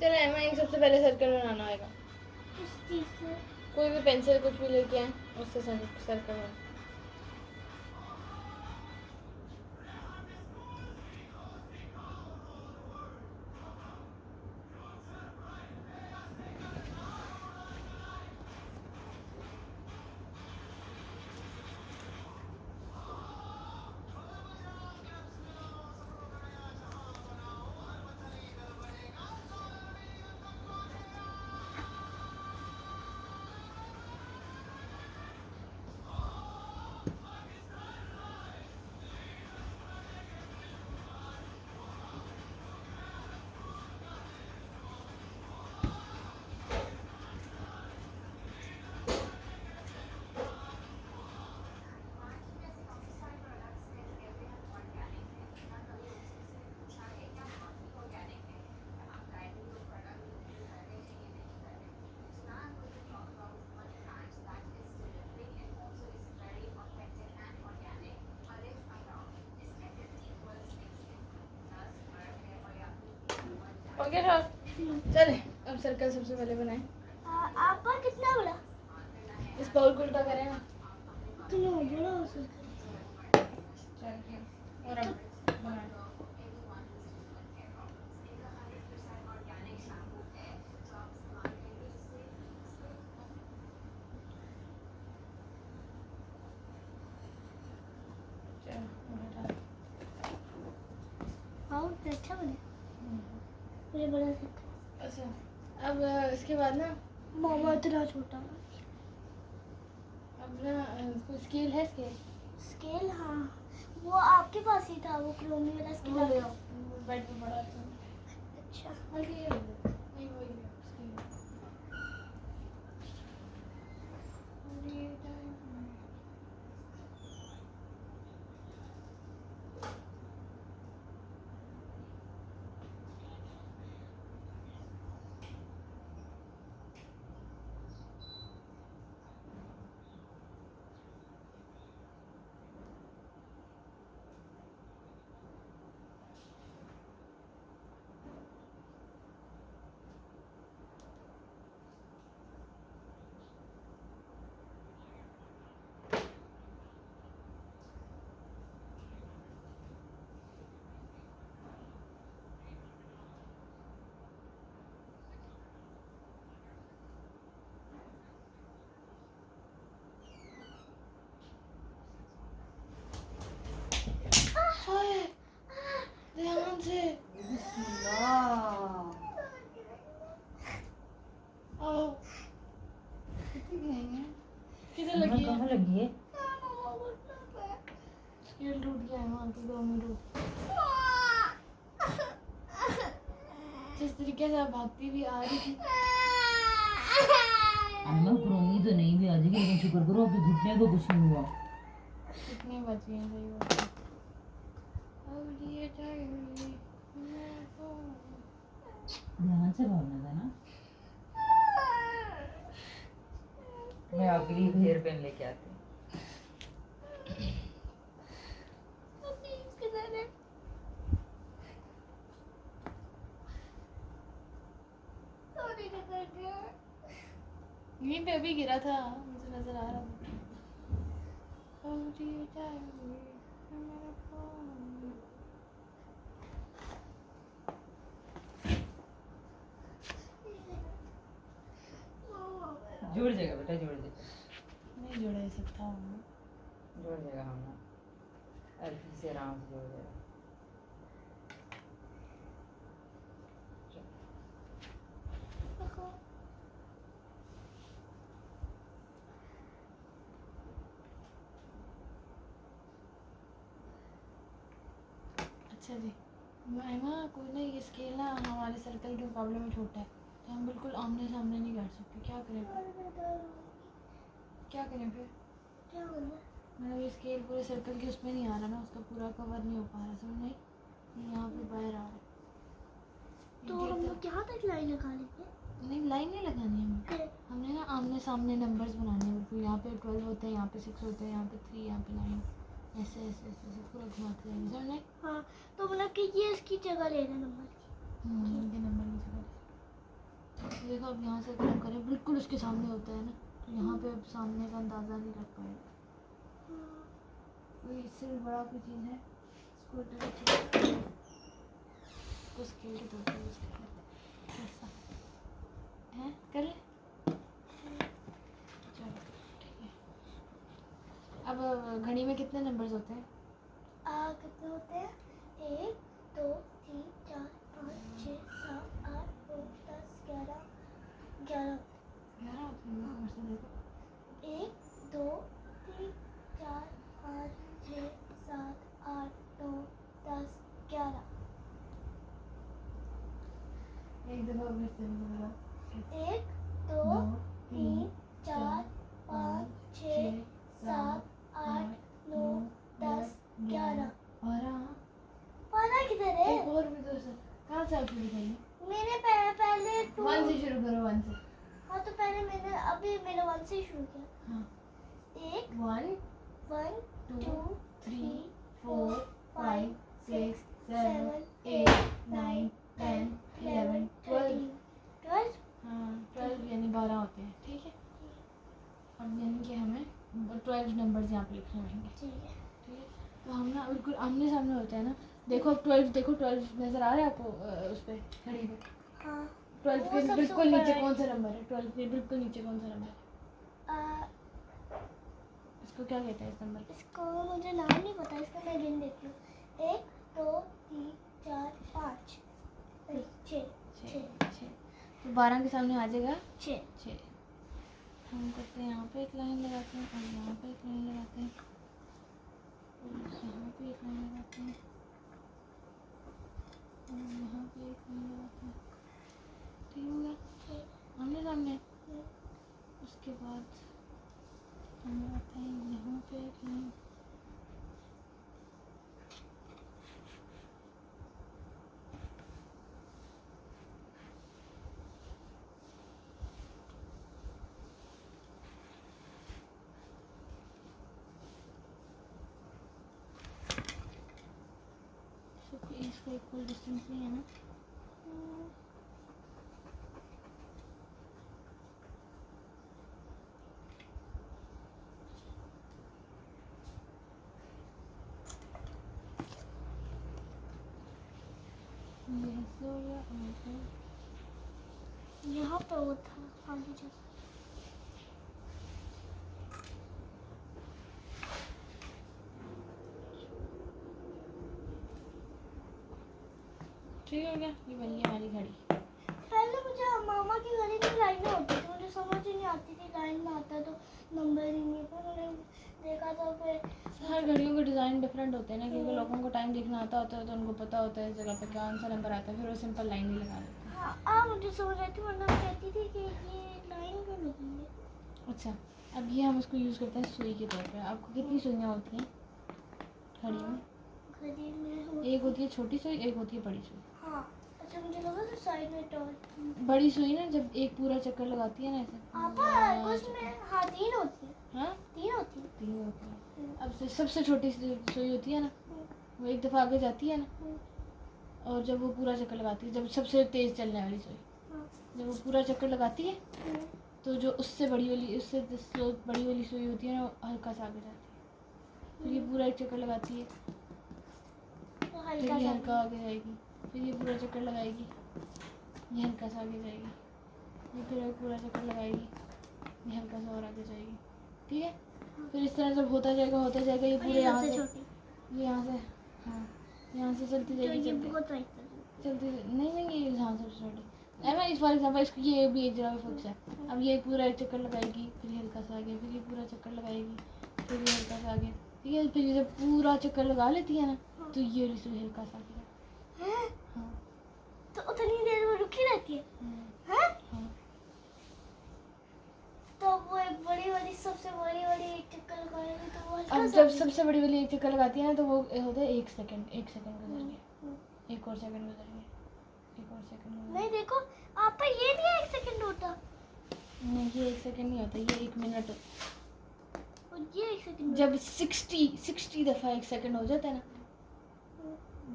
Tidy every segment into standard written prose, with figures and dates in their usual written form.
चलो एमा एक सबसे पहले सर्कल बनाना होगा। इस चीज से कोई भी पेंसिल कुछ भी लेके आए, उससे सर्कल बना। ओके सर, चले अब सर्कल सबसे पहले बनाए। आपका कितना बड़ा? इस बाउल को उल्टा करें ना। इतना बड़ा हो सकता चलिए और अब बनाए। चलो उल्टा। बहुत अच्छा बने। मुझे बड़ा सा। अच्छा, अब इसके बाद ना मामा इतना छोटा। अब ना कोई स्केल है? स्केल हाँ, वो आपके पास ही था, वो क्रोमी वाला स्केल। वो ले आओ, बेड पे पड़ा था। अच्छा हल्के ये ले लो। नहीं वही ले आओ, स्केल। ध्यान से। आओ। किधर लगी है? कहाँ लगी है? स्केल टूट गया है वहाँ पे 2 मिनट। जिस तरीके से आप भागती हुई आ रही थी। अम्मा क्रोमी तो नहीं भी आ जाएगी, लेकिन शुक्र करो अभी घुटने को कुछ नहीं हुआ। कितने बचे हैं? सही बात है। ध्यान से भागना था ना। मैं अगली हेयर पेन लेके आती हूँ। यहीं पे अभी गिरा था, मुझे नजर आ रहा था। जुड़ जाएगा बेटा, जुड़ जाएगा। नहीं जुड़ सकता हूँ। जुड़ जाएगा हम अल्फी से आराम से जुड़ जाएगा। अच्छा जी, एमा कोई ना ये स्केल ना हमारे सर्कल के मुकाबले में छोटा है, तो हम बिल्कुल आमने सामने नहीं कर सकते। क्या करें फिर? क्या करें फिर? क्या करना? मतलब ये स्केल पूरे सर्कल के उसमें नहीं आ रहा ना, उसका पूरा कवर नहीं हो पा रहा। समझ नहीं, यहाँ पे बाहर आ रहा है। तो हम लोग यहाँ तक लाइन लगा लेंगे। नहीं, लाइन नहीं लगानी हमें। हमने ना आमने सामने नंबर्स बनाने हैं बिल्कुल। यहाँ पे 12 होते हैं, यहाँ पे 6 होते हैं, यहाँ पे 3, यहाँ पे 9, ऐसे ऐसे ऐसे ऐसे पूरा घुमाते जाएंगे। समझ नहीं? हाँ, तो मतलब कि ये इसकी जगह लेना नंबर की। इनके नंबर की जगह। देखो अब यहाँ से अगर हम करें बिल्कुल उसके सामने होता है ना, तो यहाँ पे अब सामने का अंदाज़ा नहीं लग पाएगा। कोई इससे भी बड़ा कोई चीज़ है इसको स्केल के तौर पर यूज़ कर लेते हैं। ऐसा है, कर ले। चलो ठीक है। अब घड़ी में कितने नंबर्स होते हैं? कितने होते हैं? 1 2 3 4 5 6 7 8 9 10 11 11 11 होते हैं। नंबर से देखो 1 2 3 4 5 6 7 8 9 10 11 एक दफ़ा फिर से बोलो। 1 2 3 4 5 6 7 8 9 10 11 12 किधर है? एक और भी तो सर कहाँ से आप शुरू करेंगे? मैंने पहले 2 1 से शुरू करो, 1 से। हाँ तो पहले मैंने अभी मैंने 1 से ही शुरू किया। हाँ 1 1 1 2 2 3 3 4 5 6 7 7 8 9 10 11 12। 12 हाँ 12 यानी 12 होते हैं, ठीक है। अब यानी कि हमें 12 नंबर्स यहाँ पे लिखने होंगे, ठीक है। ठीक है। तो हम ना बिल्कुल आमने सामने होते हैं ना। देखो अब 12, देखो 12 नज़र आ रहा है आपको उस पर घड़ी पे? हाँ 12 वो के सबसे बिल्कुल ऊपर नीचे है। कौन सा नंबर है? 12 के बिल्कुल नीचे कौन सा नंबर है? इसको क्या कहते हैं इस नंबर को? इसको मुझे नाम नहीं पता, इसका मैं गिन देती हूँ। 1 2 3 4 5 6 6। तो 12 के सामने आ जाएगा 6। 6। हम करते हैं यहाँ पे एक लाइन लगाते हैं और यहाँ पे एक लाइन लगाते हैं और यहाँ पे एक लाइन लगाते हैं और यहाँ पे एक लाइन लगाते हैं। ठीक हो गया? आमने सामने। उसके बाद हम लगाते हैं यहाँ पे एक लाइन। इसका इक्वल डिस्टेंस नहीं है ना? ये ऐसे हो गया और ऐसे। यहाँ पे वो था आगे जो। ठीक हो गया, ये बन गई हमारी घड़ी। पहले मुझे मामा की घड़ी में लाइनें होती थी, मुझे समझ ही नहीं आती थी लाइन में आता तो नंबर ही नहीं। पर मैंने देखा था फिर हर घड़ियों के डिज़ाइन डिफरेंट होते हैं ना, क्योंकि लोगों को टाइम देखना आता होता है तो उनको पता होता है इस जगह पे कौन सा नंबर आता है, फिर वो सिंपल लाइन ही लगा देते हैं। हाँ मुझे समझ आई थी, वरना मैं कहती थी कि ये लाइन क्यों लगी है। अच्छा, अब ये हम इसको यूज़ करते हैं सुई के तौर पे। आपको कितनी सुइयाँ होती हैं घड़ी में? घड़ी में एक होती है छोटी सुई, एक होती है बड़ी सुई। हाँ अच्छा मुझे लगा था साइड में टॉर्च। बड़ी सुई ना जब एक पूरा चक्कर लगाती है ना ऐसे, आपा उसमें हाँ 3 होती है। हाँ 3 होती है। 3 होती है। अब सबसे छोटी सुई होती है ना, वो एक दफ़ा आगे जाती है ना, और जब वो पूरा चक्कर लगाती है, जब सबसे तेज़ चलने वाली सुई, जब वो पूरा चक्कर लगाती है तो जो उससे बड़ी वाली, उससे बड़ी वाली सुई होती है ना, वो हल्का सा आगे जाती है। फिर ये पूरा एक चक्कर लगाती है, तो फिर ये हल्का आगे जाएगी, फिर ये पूरा चक्कर लगाएगी, ये हल्का सा आगे जाएगी, ये फिर एक पूरा चक्कर लगाएगी, ये हल्का सा और आगे जाएगी। ठीक है? फिर इस तरह जब होता जाएगा ये पूरे यहाँ से, ये यहाँ से, हाँ यहाँ से चलती जाएगी, चलती नहीं ये यहाँ सबसे छोटी है। इस फॉर एग्जाम्पल इसको ये भी एक जगह फिक्स है। अब ये पूरा एक चक्कर लगाएगी, फिर ये हल्का सा आगे, फिर ये पूरा चक्कर लगाएगी, फिर ये हल्का सा आगे। ठीक है? फिर ये जब पूरा चक्कर लगा लेती है ना, तो ये वाली सुई हल्का सा आगे। हाँ तो उतनी देर वो रुकी रहती है। हाँ। तो वो एक बड़ी वाली सबसे बड़ी वाली एक चक्कर लगाएगी तो वो अब जब सबसे बड़ी वाली एक चक्कर लगाती है ना, तो वो होता है 1 सेकंड। 1 सेकंड गुजर गया, एक और सेकंड गुजर गया, एक और सेकंड। नहीं देखो आप ये नहीं 1 सेकंड होता। नहीं ये 1 सेकंड नहीं होता, ये 1 मिनट होता है। और ये 1 सेकंड जब 60 दफ़ा 1 सेकंड हो जाता है ना,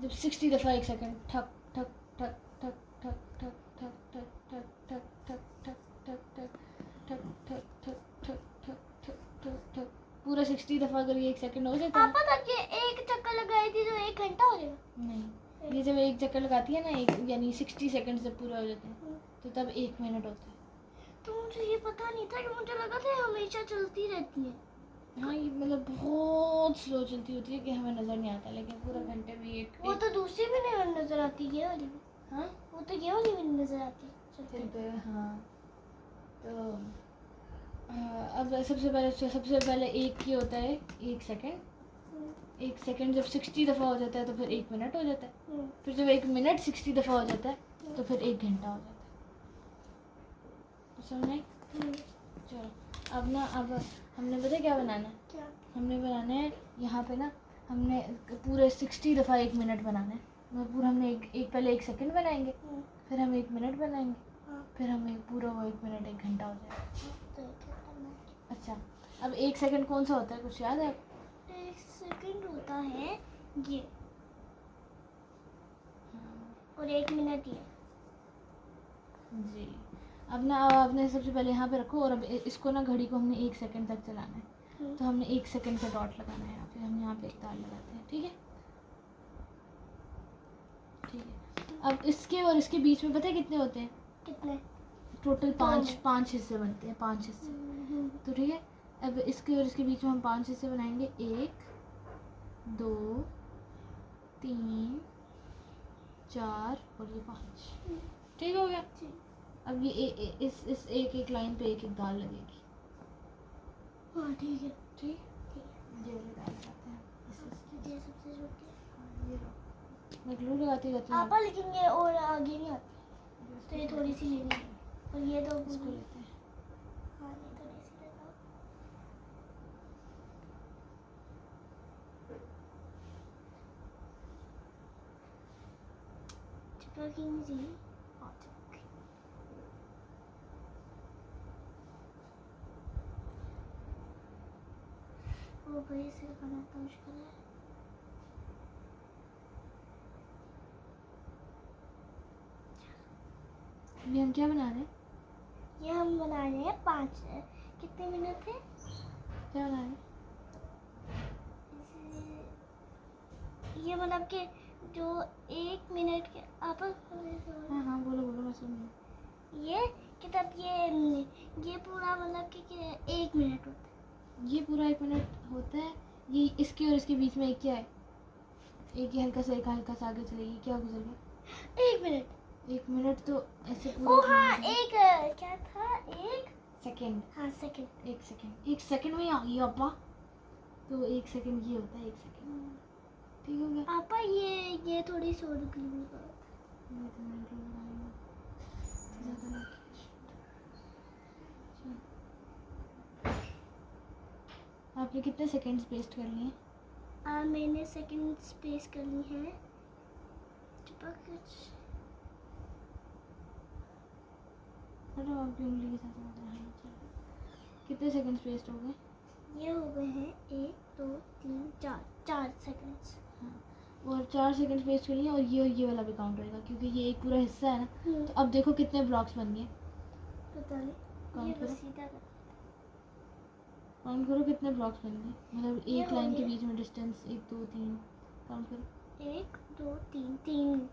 जब 60 दफ़ा 1 सेकंड ठक ठक ठक ठक ठक ठक ठक ठक ठक ठक ठक ठक ठक ठक ठक ठक ठक ठक ठक ठक ठक पूरा 60 दफ़ा अगर ये 1 सेकंड हो जाता है पापा तक ये एक चक्कर लगाई थी तो 1 घंटा हो जाएगा। नहीं, ये जब एक चक्कर लगाती है ना एक यानी 60 सेकंड जब पूरा हो जाते हैं तो तब 1 मिनट होता है। तो मुझे ये पता नहीं था कि मुझे लगा था हमेशा चलती रहती है। हाँ ये मतलब बहुत स्लो चलती होती है कि हमें नज़र नहीं आता, लेकिन पूरा घंटे भी एक वो तो दूसरी भी नहीं नजर आती, ये वाली भी। हाँ वो तो ये वाली भी नहीं नजर आती चलते। फिर हाँ तो अब सबसे पहले एक ही होता है 1 सेकंड। 1 सेकंड जब 60 दफ़ा हो जाता है तो फिर 1 मिनट हो जाता है। फिर जब 1 मिनट 60 दफ़ा हो जाता है तो फिर 1 घंटा हो जाता है। तो समझ आई? चलो अब हमने पता क्या बनाना है? क्या? हमने बनाना है यहाँ पे ना, हमने पूरे 60 दफ़ा 1 मिनट बनाना है। मतलब पूरा हमने पहले 1 सेकंड बनाएंगे, फिर हम 1 मिनट बनाएंगे, फिर हमें पूरा वो 1 मिनट 1 घंटा हो जाएगा। तो क्या करना है? अच्छा अब 1 सेकंड कौन सा होता है, कुछ याद है आपको? 1 सेकंड होता है ये, और 1 मिनट ये। जी अब ना आपने सबसे पहले यहाँ पे रखो और अब इसको ना घड़ी को हमने 1 सेकंड तक चलाना है। तो हमने 1 सेकंड का डॉट लगाना है, फिर हम यहाँ पे एक तार लगाते हैं। ठीक है ठीक है। अब इसके और इसके बीच में पता है कितने होते हैं? कितने? टोटल 5 हिस्से बनते हैं, 5 हिस्से। तो ठीक है अब इसके और इसके बीच में हम 5 हिस्से बनाएंगे, 1 2 3 4 और ये 5। ठीक हो गया। अब ये इस एक लाइन पे एक दाल लगेगी। हाँ ठीक है। ठीक ये वाली दाल लगाते हैं ये सबसे छोटी है। ये लो, मैं ग्लू लगाती रहती हूँ। पापा लेकिन ये और आगे नहीं आती, तो ये थोड़ी सी लेनी है और ये तो इसको पूरी। लेते हैं। हाँ ये थोड़ी सी लगाओ। चिपकी नहीं चाहिए। हाँ चिपक गई। ओ भाई इसे बनाना तो मुश्किल है। ये हम क्या बना रहे हैं? ये हम बना रहे हैं 5, कितने मिनट थे? क्या बना रहे हैं? ये मतलब कि जो 1 मिनट के आप हाँ हाँ बोलो बोलो, मैं सुन रही ये किताब ये पूरा मतलब कि 1 मिनट होता है। हूँ। ये पूरा 1 मिनट होता है। ये इसके और इसके बीच में एक क्या है? एक ही हल्का सा आगे चलेगी, क्या गुजर गया? 1 मिनट। 1 मिनट तो ऐसे ओ पूरा हाँ एक क्या था, 1 सेकंड। हाँ सेकंड। 1 सेकंड में ही आ गई अब्बा। तो 1 सेकंड ये होता है 1 सेकंड। ठीक हो गया। पापा ये थोड़ी सी और ग्लू कर। ये तो मैं glue लगाऊंगा। ज़्यादा नहीं किया। आपने कितने सेकंड्स पेस्ट कर लिए? मैंने सेकंड स्पेस करनी है। चिपक हटो आपकी उंगली के साथ मत रहना। चलो कितने सेकंड्स पेस्ट हो गए? ये हो गए हैं 1 2 3 4 सेकंड्स। हाँ और 4 सेकंड्स पेस्ट कर लिए और ये वाला भी काउंट होएगा क्योंकि ये एक पूरा हिस्सा है ना। तो अब देखो कितने ब्लॉक्स बन गए। पता नहीं, ये काउंट बस करो, सीधा कर। काउंट करो कितने ब्लॉक्स बन गए। मतलब ये एक हो लाइन के गए। बीच में डिस्टेंस 1 2 3 काउंट करो। 1 2 3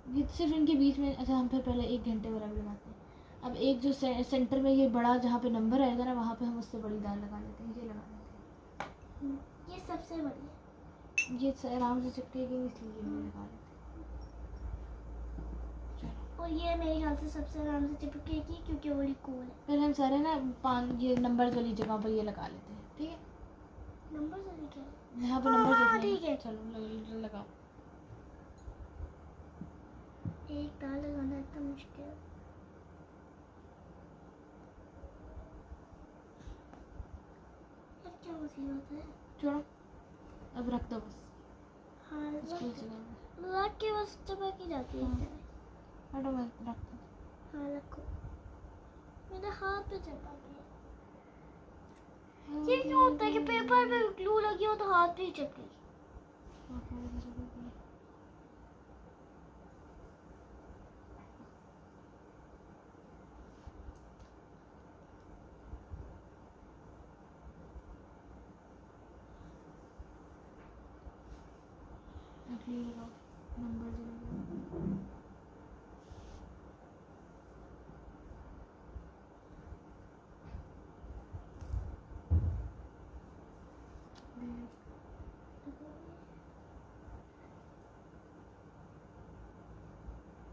ये सिर्फ इनके बीच में। अच्छा हम फिर पहले 1 घंटे वाला भी लगाते हैं। अब एक जो सेंटर में ये बड़ा जहाँ पे नंबर आएगा ना वहाँ पे हम उससे बड़ी दाल लगा लेते हैं। ये लगा लेते हैं। ये सबसे बड़ी है। ये आराम से चिपकेगी इसलिए ये भी लगा लेते हैं। चलो और ये मेरे ख्याल से सबसे आराम से चिपकेगी क्योंकि वो गोल है। पहले हम सारे ना ये नंबर वाली जगह पर ये लगा लेते हैं। ठीक है नंबर से लिखे हैं। यहाँ पे हाँ, नंबर हाँ, लिखे हैं। ठीक है। चलो लगाओ। एक दाल लगाना इतना मुश्किल है। यार क्या मुसीबत है। छोड़ो अब रख दो बस। हाँ स्कूल से गए। रख के बस चिपक ही जाती है। हाँ। हटो मैं रख दो। हाँ रखो। मेरे हाथ पे चिपक गया। ये क्यों होता है कि पेपर पे ग्लू लगी हो तो हाथ पे ही चिपक गई। Clear of number 0